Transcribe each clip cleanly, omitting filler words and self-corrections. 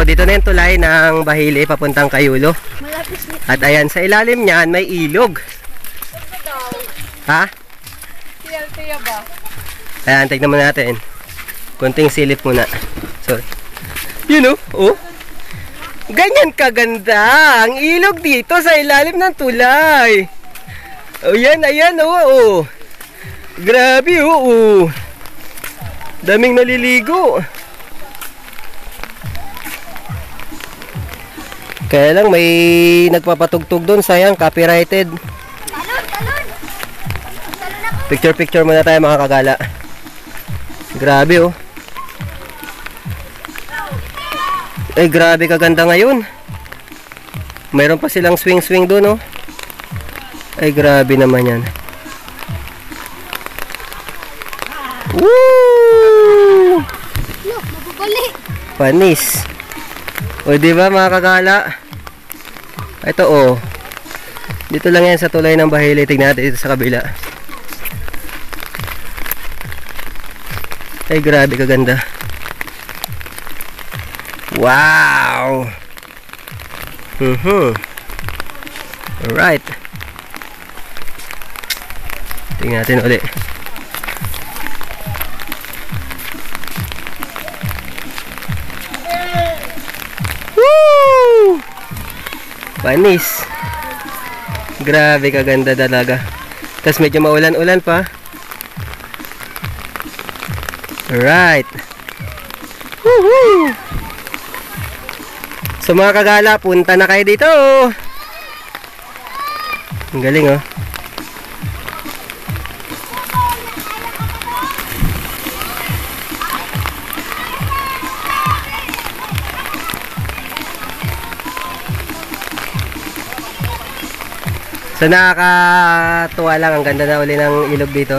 dito na yung tulay ng Bahili papuntang Kayulo. At ayan, sa ilalim niyan may ilog. Ha? Tiya ba? Ayan, tignan mo natin. Kunting silip muna. Sorry. You know, oh. Ganyan kaganda ang ilog dito sa ilalim ng tulay. Oh, yan, ayan, oh. Grabe, oh. Daming naliligo. Kaya lang may nagpapatugtog doon, sayang, copyrighted. Picture muna tayo mga kagala. Grabe, oh. Ay, grabe kaganda ngayon. Mayroon pa silang swing doon, oh. Ay, grabe naman yan. Woo! Panis. O, diba mga kagala? Ito, oh. Dito lang yan sa tulay ng Bahili. Tignan natin dito sa kabila. Ay, grabe kaganda. Wow! Alright. Tingnan natin ulit. Woo! Panis. Grabe kaganda talaga. Tapos medyo maulan-ulan pa. Alright. Woohoo! So mga kagala, punta na kayo dito. Ang galing, oh. So nakakatuwa lang, ang ganda na uli ng ilog dito.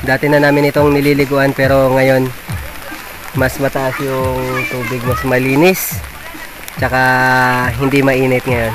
Dati na namin itong nililiguan pero ngayon mas mataas yung tubig, mas malinis. Tsaka hindi mainit ngayon.